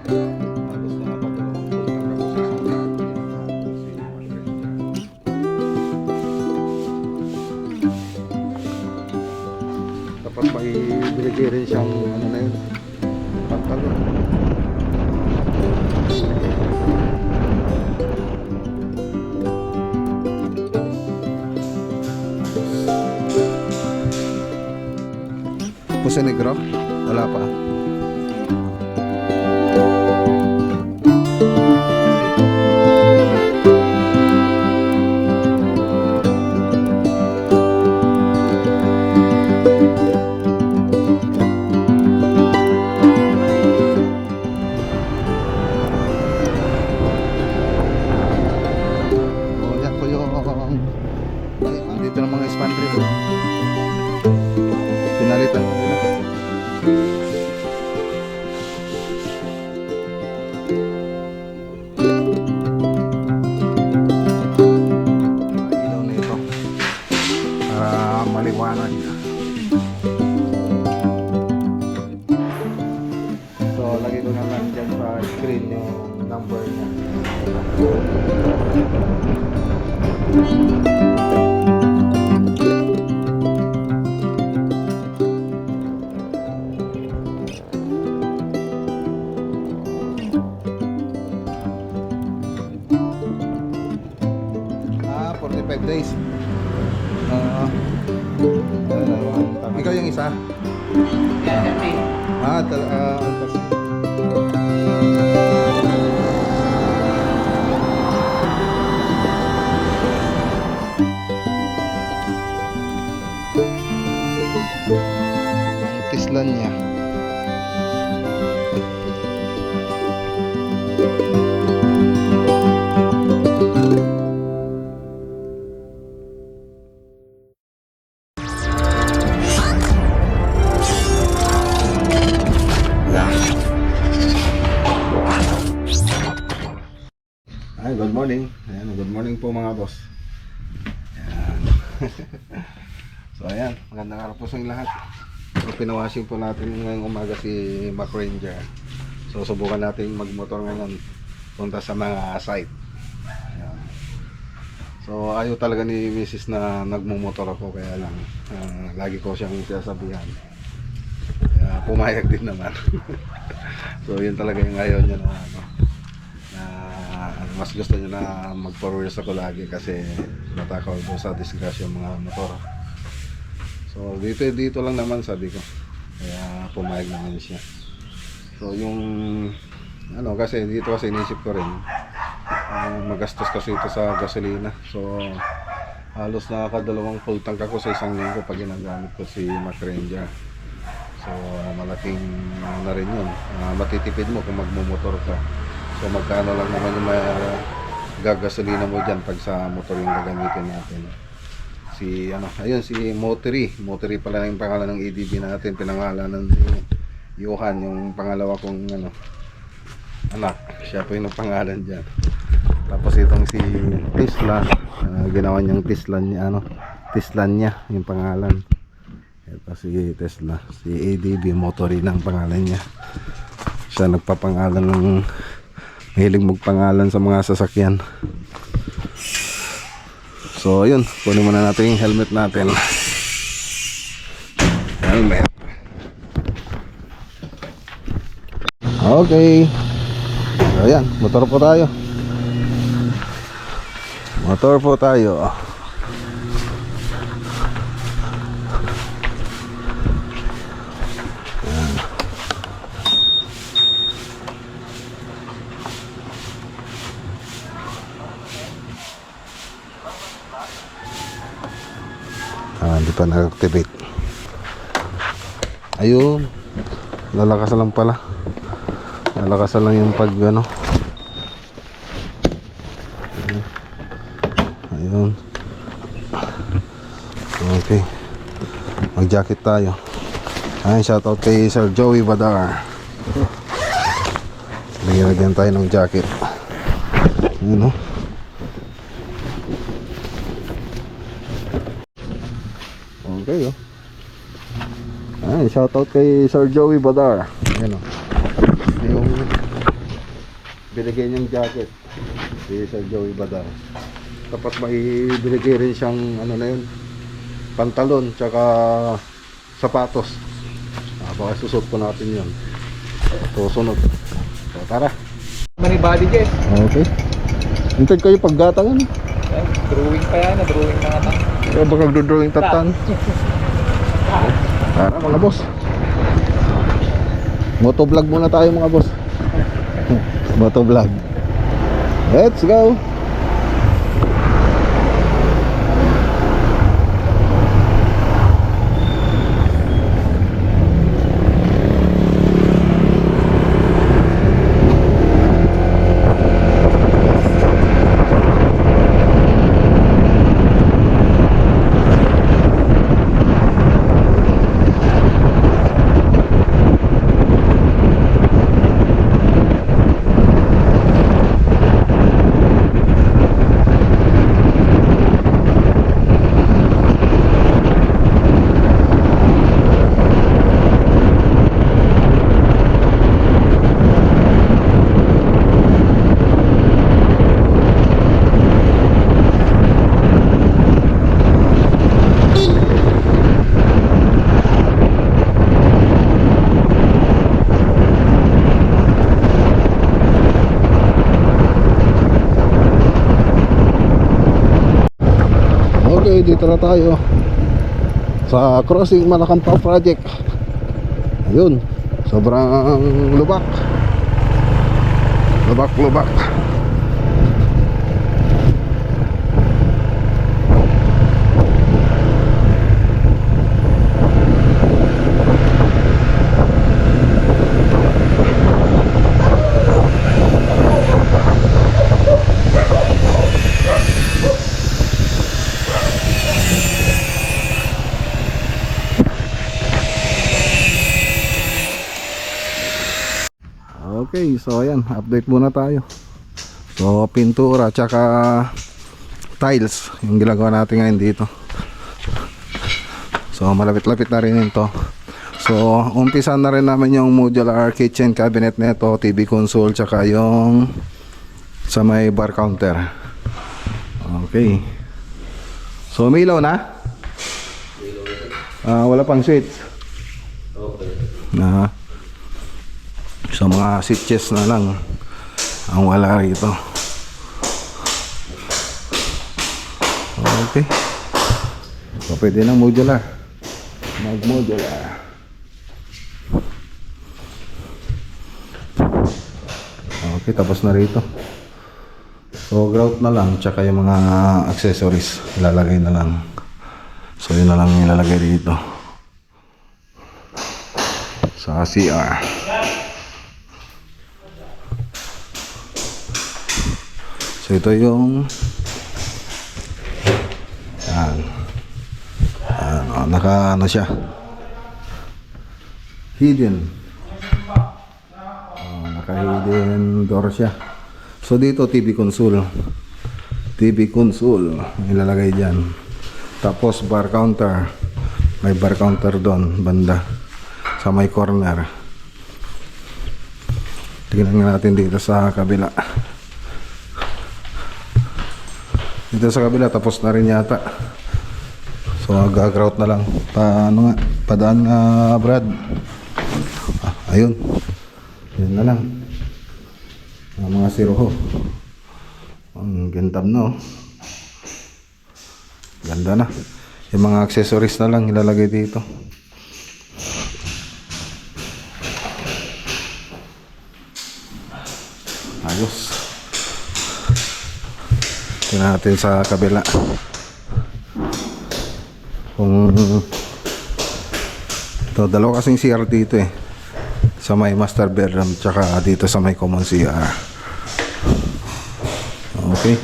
Halos nakapagdalawang pultang ako sa isang linggo. Tapos may binigay rin siyang ano na yun, pantalon. Puso Negro? Wala pa. Andito ng mga spandrel. Pinalitan ko nila. Ilaw na ito para maliwanag. So lagi ko na lang dyan sa screen yung number niya. Ah, 45 days. Ikaw yung isa? Ah, kasi ang tislan niya. Ay, good morning. Ayan, good morning po mga boss. Ayan. So ayan, magandang araw po sa inyo lahat. So pinawashing po natin ngayong umaga si Mac Ranger. So subukan natin magmotor ngayon punta sa mga site. Ayan. So ayaw talaga ni Mrs. na nagmumotor ako, kaya lang lagi ko siyang sinasabihan. Kaya pumayag din naman. So yun talaga yung ayaw niya na mas gusto niya na magpa-rules ako lagi kasi natakaw ko sa disgrasya yung mga motor. So dito lang naman, sabi ko, kaya pumayag naman siya. So yung ano, kasi dito kasi inisip ko rin magastos kasi ito sa gasolina. So halos nakakadalawang full tank ako sa isang linggo pag ginagamit ko si Mac Ranger. So malaking na rin yun. Matitipid mo kung magmumotor ka. So magkano lang naman yung gagasolina mo dyan pag sa motor yung gagamitin natin. Si ano, ayun, si Motory pala yung pangalan ng EDB natin, pinangalanan ni Johan, yung pangalawa kong ano, anak, siya po yung pangalan dyan. Tapos itong si Tesla, ginawa niyang Teslan niya, ano, Teslan niya yung pangalan. Ito si Tesla, si EDB Motory ng pangalan niya. Siya nagpapangalan ng, mahilig magpangalan sa mga sasakyan. So ayun, kunin muna natin yung helmet natin. Helmet. Okay. So ayan, motor po tayo. Motor po tayo. Hindi pa nag-activate. Ayun, lalakas lang pala. Lalakas lang yung pag ano. Ayun. Okay, mag jacket tayo. Ay, shoutout kay Sir Joey Badar. Lagyan tayo ng jacket. Ayun, no? Okay, oh. Ay, shoutout kay Sir Joey Badar. Ayan, oh. Yung binigay niyang jacket si Sir Joey Badar. Tapos may binigay rin siyang ano na yun, pantalon tsaka sapatos. Baka susot po natin yun. Susunod. So tara. Mani body Jess. Okay. Hintay kayo paggatangan. Drawing pa yan, drawing na nga. Kaya baka drawing tatan. Tara mga boss. Motovlog muna tayo mga boss. Motovlog. Let's go. Okay, dito na tayo sa crossing Malacampa project. Ayun, sobrang lubak. Lubak. Okay, so ayan, update muna tayo. So pintura tsaka tiles yung ginagawa natin ngayon dito. So malapit-lapit na rin ito. So umpisa na rin namin yung modular kitchen cabinet nito, TV console tsaka yung sa may bar counter. Okay. So may ilaw na? Wala pang switch. Okay. So mga switches na lang ang wala rito. Okay. So pwede na modular. Mag-modular. Okay, tapos na rito. So grout na lang tsaka yung mga accessories ilalagay na lang. So yun na lang ilalagay dito sa CR. So ito yung naka ano siya, hidden, naka hidden door siya. So dito TV console ilalagay dyan. Tapos bar counter, may bar counter doon banda sa may corner. Tingnan natin dito sa kabila. Dito sa kabila tapos na rin yata. So gagrout na lang. Paano nga? Padaan nga Brad. Ayun. Yun na lang. Ang mga siroho. Ang ganda no. Ganda na. Yung mga accessories na lang ilalagay dito. Ayos. Tingnan natin sa kabila kung ito, dalawa kasing CR dito eh, sa may master bedroom tsaka dito sa may common CR. Okay.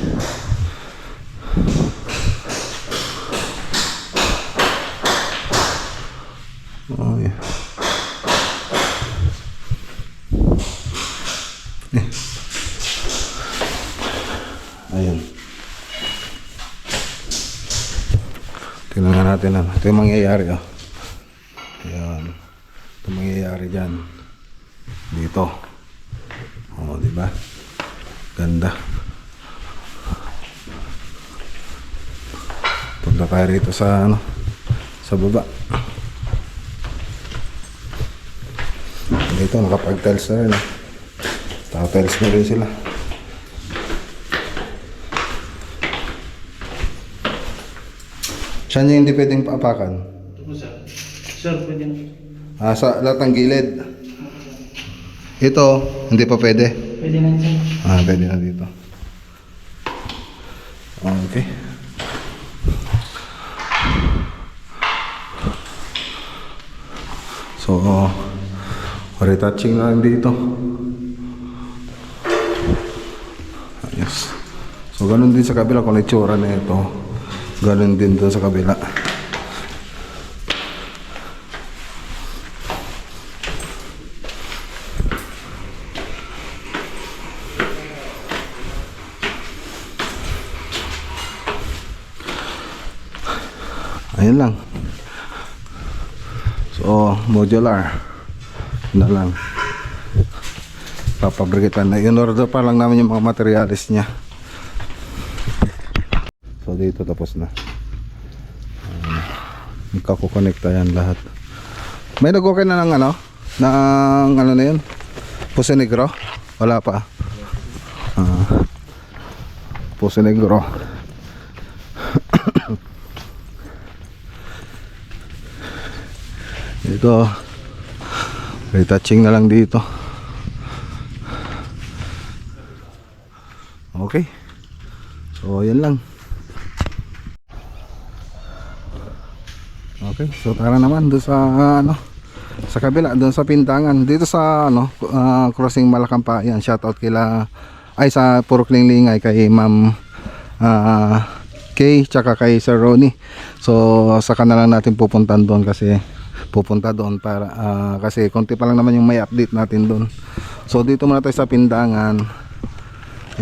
Oh, yeah. Ayun. Tingnan natin lang. Ito yung mangyayari oh. Ayan. Ito mangyayari dyan. Dito. Oh, di ba? Ganda. Punta tayo rito sa ano, sa baba. Dito nakapag-tiles na rin. Naka-tiles na rin sila. Saan yung hindi pwedeng paapakan? Sir, pwede na. Sa lahat ng gilid. Ito, hindi pa pwede. Pwede na sir. Pwede na dito. Okay. So, retouching na lang dito. Ayos. So, ganun din sa kabila kung itsura na ito. Ganun din doon sa kabila. Ayun lang. So, modular na lang. Papabrikitan na. In-order pa lang namin yung mga materialis niya. So, dito tapos na. Magkakukonekta yan lahat. May nag-okay na ng ano? Ng ano na yun? Puso Negro? Wala pa. Puso Negro. Ito, retouching na lang dito. Okay. So, yan lang. Okay, so tara naman doon sa ano, sa kabila, doon sa pintangan, dito sa ano, crossing Malakampa. Yan, shout out kila sa Purok Linglingay kay Ma'am Kay tsaka kay Sir Ronnie. So saka na lang natin pupunta doon para kasi konti pa lang naman yung may update natin doon. So dito muna tayo sa pintangan.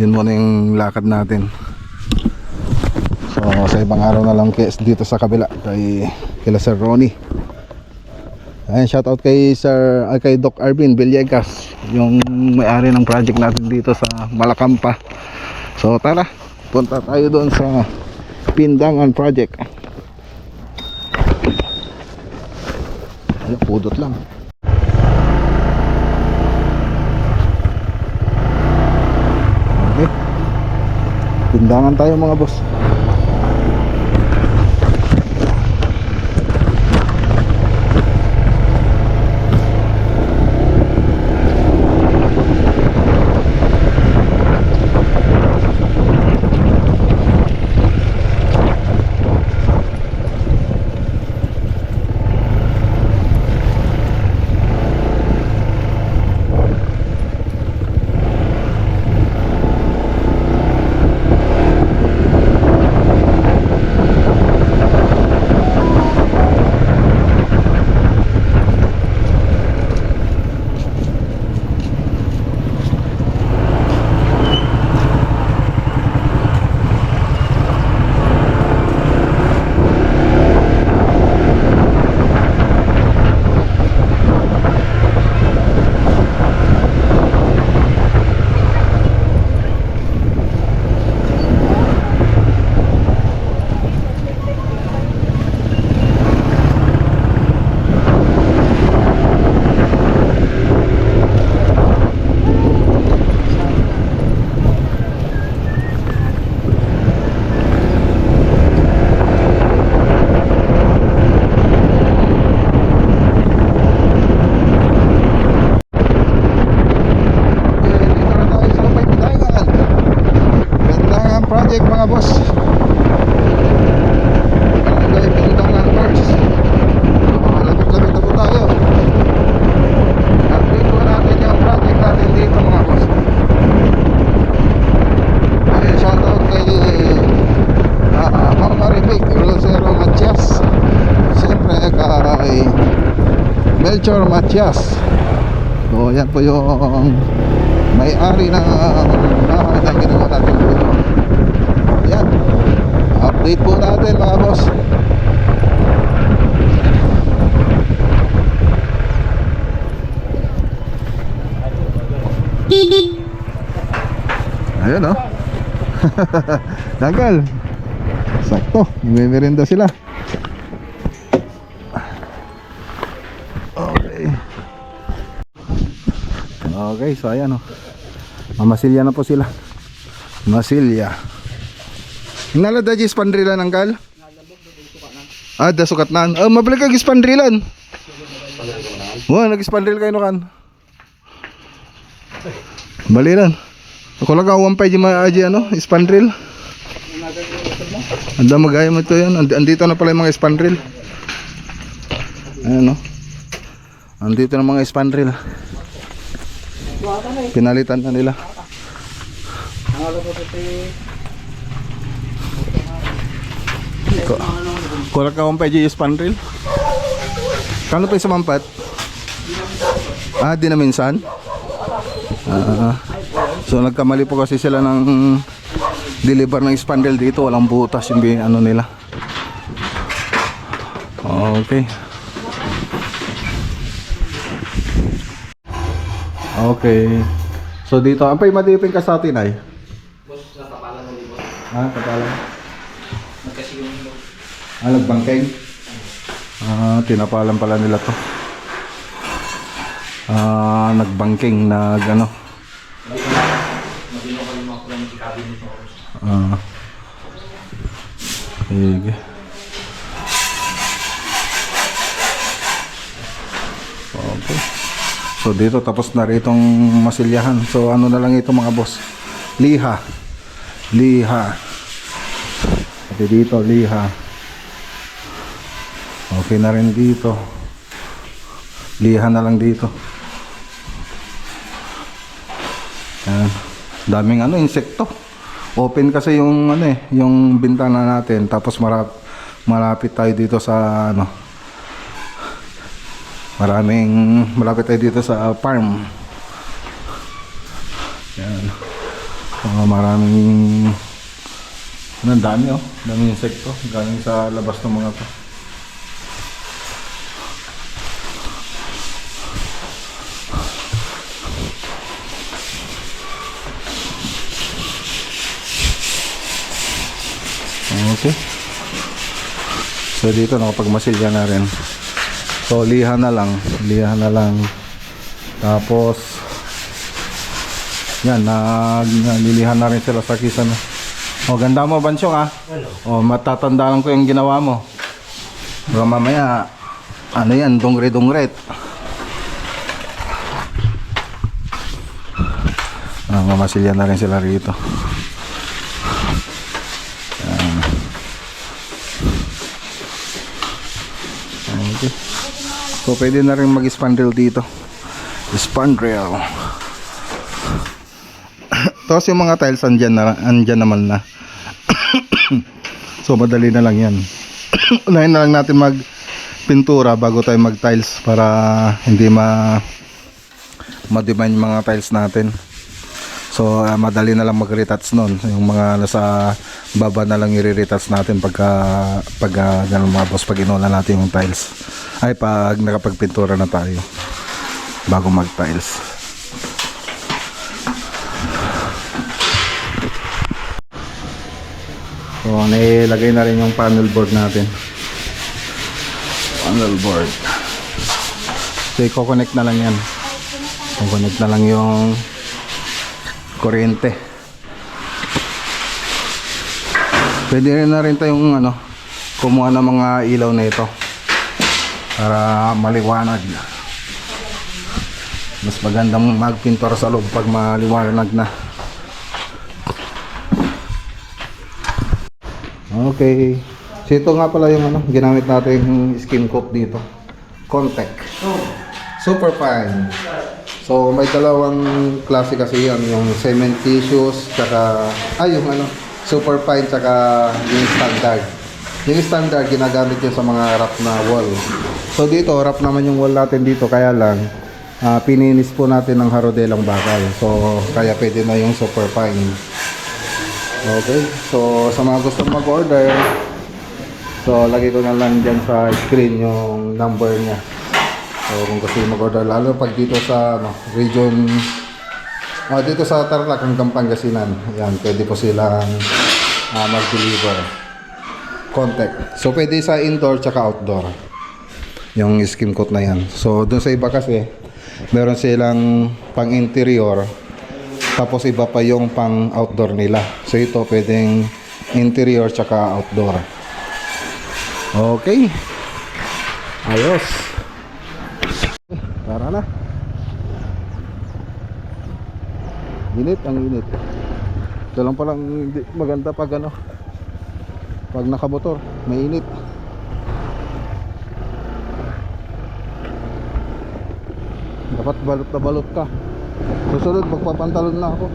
Yun muna yung lakad natin. So sa ibang araw na lang dito sa kabila kila Sir Ronnie. Ayan, shout out kay kay Doc Arvin Villegas, yung may-ari ng project natin dito sa Malakampa. So tara, punta tayo doon sa Pindangan Project. Ay, pudot lang. Okay. Pindangan tayo mga boss. Project mga boss. Barangay Pindangan Parks. Lapit-lapit na po tayo. Update po natin yung project natin dito mga boss. Ayun, shoutout kay Ma'am Maribig Rosero Matias. Siyempre kay Melchor Matias. So yan po yung may-ari ng bahay na ginawa natin dito. Yan, update po natin mga boss. Ayan oh. Tanggal. Sakto, may-merienda sila. Okay. Okay, so ayan oh. Mamasilya na po sila. Masilya. Nalada di spandrilan angkal? Ah, da sukat nan. Oh, mabalik kag spandrilan. Wah, nag-spandril kayo no kan. Baliran. Ako lang kawan pa di maaji ano, spandril. Anda magaya mo ito yan. Andito na pala yung mga spandril. Ayan no. Andito na mga spandril. Pinalitan na nila. Kulang ka kung pwede yung spandril. Kano pa yung samampat? Ah, di na minsan? So nagkamali po kasi sila ng deliver ng spandril dito. Walang butas yung ano nila. Okay. Okay. So dito, ang pay matipin ka sa atin ay? Boss, nakapalan mo boss. Ah, kapalan. Nagkasi yung Nagbangkeng? Tinapalan pala nila to. Nagbangking, ano. mabino ko yung mga kulang ng cabinet mo. Sige. Okay. So dito tapos na ritong masilyahan. So ano na lang ito mga boss? Liha. Pati dito liha. Okay na rin dito. Liha na lang dito. Yan. Daming insekto. Open kasi yung yung bintana natin tapos malapit tayo dito sa malapit tayo dito sa farm. Yan. Maraming dami daming insekto galing sa labas ng mga to. Okay. So dito nakapagmasilya na rin. So liha na lang. Tapos yan, nalilihan na rin sila sa kisan. Oh, ganda mo Bansyong ah. Oh, matatandaan ko yung ginawa mo. Baka mamaya yan, dungre-dungret. Mamasilya na rin sila rito. Okay. So pwede na rin mag-spandrel dito. Spandrel. Tapos yung mga tiles andyan naman na. So madali na lang yan. Unahin na lang natin magpintura bago tayo mag-tiles para hindi ma-demand yung mga tiles natin. So madali na lang mag-retouch nun. Yung mga nasa baba na lang i-retouch natin pag ganun mga boss, pag inuna natin yung tiles. Ay pag nakapagpintura na tayo bago mag-tiles. So nilagay na rin yung panel board natin. Panel board. So i-connect na lang yan. I-connect na lang yung kuryente. Pwede rin na rin tayong kumuha ng mga ilaw na ito para maliwanag. Mas magandang magpintura sa loob pag maliwanag na. Okay. So ito nga pala yung ginamit natin skin coat dito. Contact. Super fine. So may dalawang klase kasi yan, yung cementitious tsaka yung super fine tsaka yung standard. Yung standard ginagamit yun sa mga wrap na wall. So dito wrap naman yung wall natin dito, kaya lang pininis po natin ng harodelang bakal. So kaya pwede na yung super fine. Okay, so sa mga gusto mag-order, so lagay ko na lang dyan sa screen yung number niya. So kung gusto mag-order, lalo pag dito sa region Dito sa Tarlac hanggang Pangasinan. Ayan, pwede po silang mag-deliver. Contact. So, pwede sa indoor tsaka outdoor. Yung skim coat na yan. So, dun sa iba kasi, meron silang pang-interior. Tapos iba pa yung pang-outdoor nila. So, ito pwedeng interior tsaka outdoor. Okay. Ayos. Tara na. Init, ang init. Ito lang palang hindi maganda pag ano, pag nakamotor, mainit. Dapat balot na balot ka. Susunod magpapantalon na ako.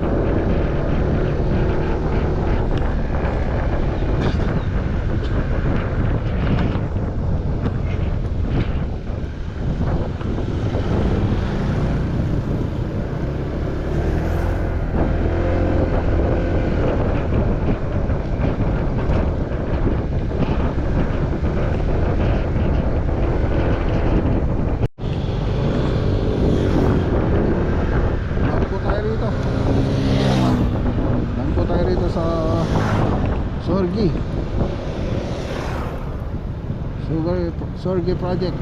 Sorgi project.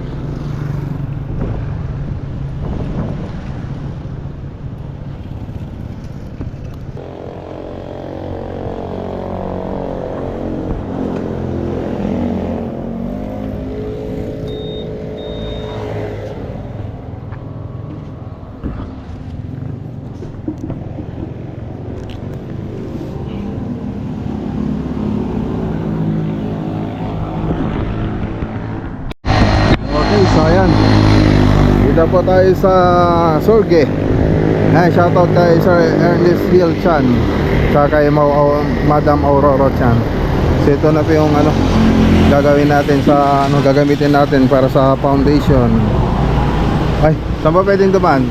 So ayan, dito po tayo sa Sorge. Shoutout kay Sir Ernest Hill Chan, saka kay Madam Aurora Chan. So ito na po yung ano gagawin natin sa ano gagamitin natin para sa foundation. Ay, saan ba pwedeng dumaan?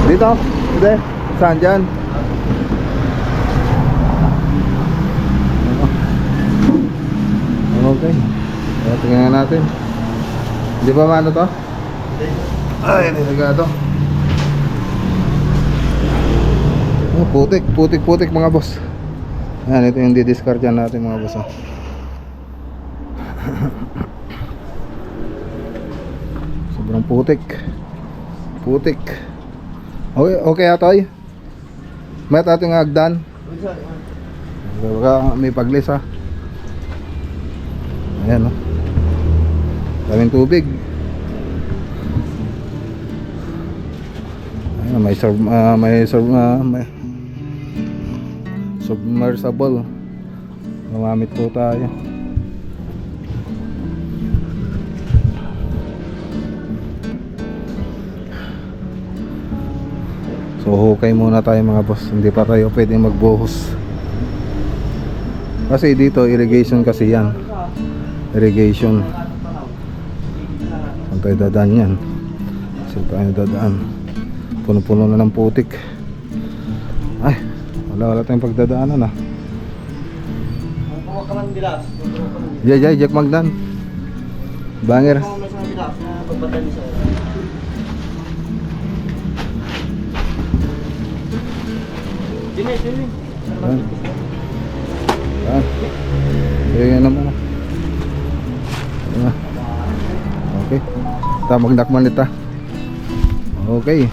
Dito? Hindi? Saan dyan? Okay. Tingnan natin. Di ba maano to? Ay, niligado. Putik mga boss. Ayan, ito yung didiscard dyan natin mga boss. Sobrang putik. Okay atoy. May ating agdan. Baka may paglis ha. Ayan o. Daming tubig. Ayan, may submersible. Gumamit po tayo. So hukay muna tayo mga boss. Hindi pa tayo pwedeng magbuhos. Kasi dito irrigation kasi yan. Irrigation. Saan tayo dadaan yan? Saan tayo dadaan? Puno-puno na ng putik. Ay, wala tayong pagdadaanan ah. Jack Magdan Banger. Ayan naman. Okay. Magdakman nita. Okay.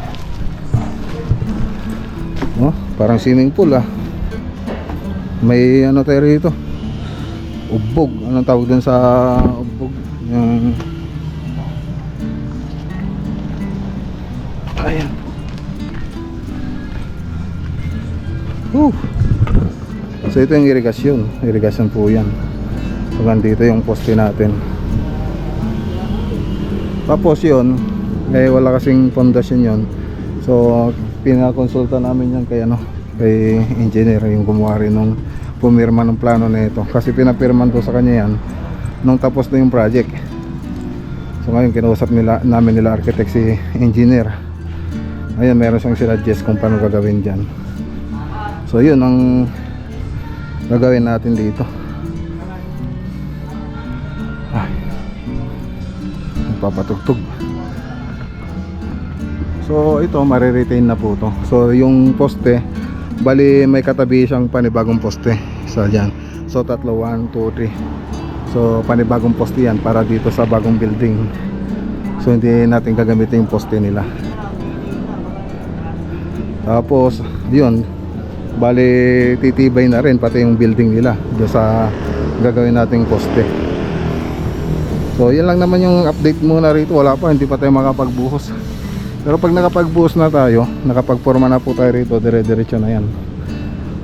Oh, parang swimming pool ah. May ano tayo rito. Ubbog. Anong tawag dun sa ubbog? Yung ayan. So ito yung irigasyon po yan. So nandito yung poste natin. Tapos yun wala kasing pundasyon yun. So pinakonsulta namin yan kay kay engineer, yung gumawa rin nung pumirma ng plano na ito. Kasi pinapirman to sa kanya yan nung tapos na yung project. So ngayon kinausap namin nila architect si engineer. Ayan, meron siyang sinuggest kung paano gagawin dyan. So yun ang gagawin natin dito. Papatugtog. So ito mariretain na po to. So yung poste, bali may katabi siyang panibagong poste. So yan. So tatlo, 1, 2, 3. So panibagong poste yan para dito sa bagong building. So hindi natin gagamitin yung poste nila. Tapos yun, bali titibay na rin pati yung building nila dito sa gagawin nating poste. So yan lang naman yung update muna rito. Wala pa, hindi pa tayo makapagbuhos. Pero pag nakapagbuhos na tayo, nakapagporma na po tayo rito, dire-diretso na yan.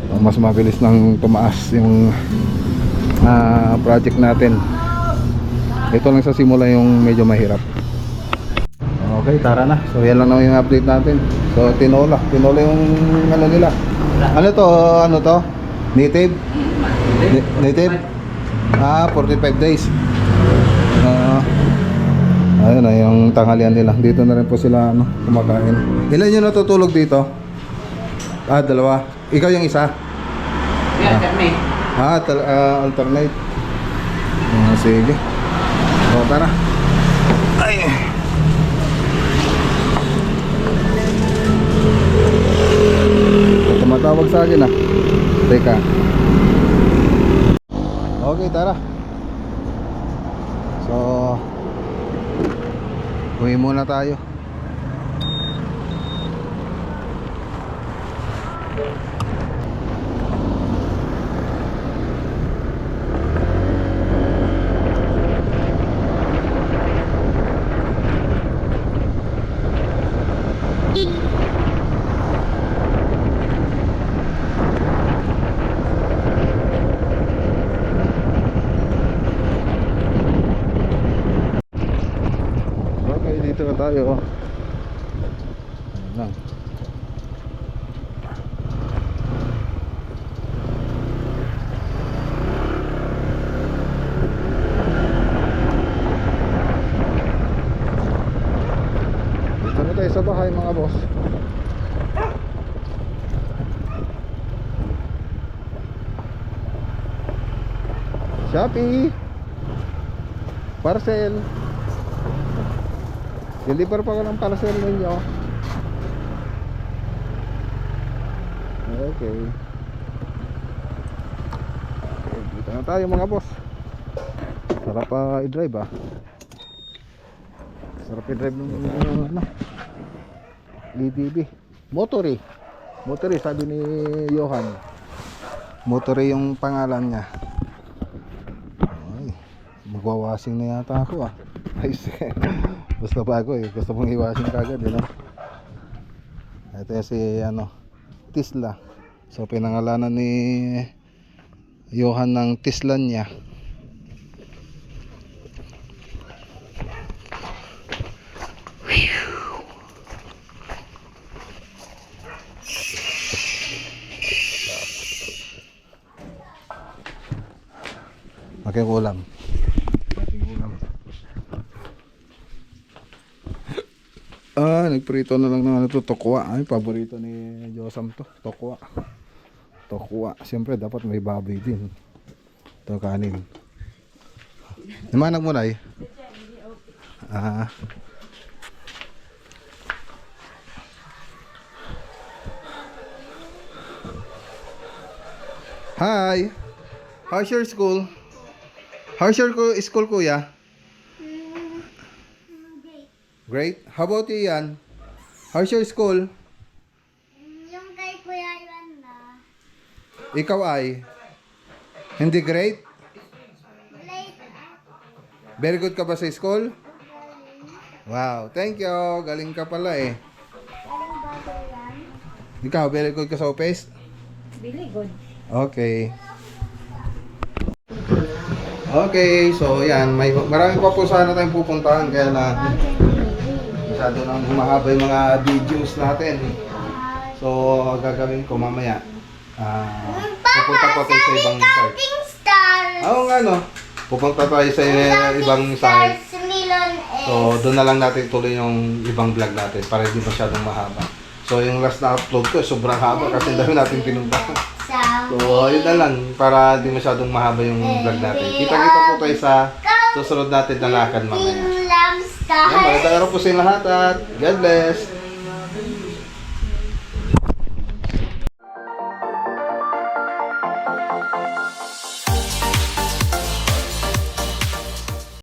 So, mas mabilis nang tumaas yung project natin. Ito lang sa simula yung medyo mahirap. Okay, tara na. So yan lang naman yung update natin. So tinola yung ano nila. Ano to? Native? Native? 45 days. Ayun na yung tanghalian nila. Dito na rin po sila kumakain. Ilan yung natutulog dito? 2. Ikaw yung isa? Alternate. Sige. O, tara. Ay. Tumatawag sa akin Teka. Okay, tara. So uwi muna tayo. Dito na tayo. Ayun lang. Dito na tayo sa bahay mga boss. Shopee parcel. Deliver pa ko ng parcel ninyo. Okay. Dito na tayo mga boss. Sarap pa i-drive Sarap i-drive ng EDB. Motory sabi ni Johan. Motory yung pangalan niya. Ay, magwawashing na yata ako Ayos Gusto pa ako gusto mong iwashing kagad Ito yung si Tesla. So pinangalanan ni Johan ng Tesla niya. Okay, ulam. Nagprito na lang ng tokwa. Ay, paborito ni Josam to, tokwa. Siyempre dapat may baboy din. Ito kanin. Namanag mo na Hi. How's your school? How's your school, kuya? Great. How about you, Ian? How's your school? Yung kay Kuya Iwan na. Ikaw ay? Hindi great? Late. Very good ka ba sa school? Wow, thank you. Galing ka pala Galing ba ko yan? Ikaw, very good ka sa office? Really good. Okay. Okay, so yan. Marami pa po sana tayong pupuntahan. Kaya lang, masyado nang humahaba yung mga videos natin. So, gagawin ko mamaya. Pupunta po tayo sa ibang site. Stars. Oo nga pupunta tayo sa ibang site. So, doon na lang natin tuloy yung ibang vlog natin para hindi masyadong mahaba. So, yung last na upload ko, sobrang haba kasi dami natin pinuntahan. So, yun na lang para hindi masyadong mahaba yung vlog natin. Kita-kita po tayo sa susunod natin na lakad mamaya. Yan, magandang araw po sa inyo lahat at God bless. Thank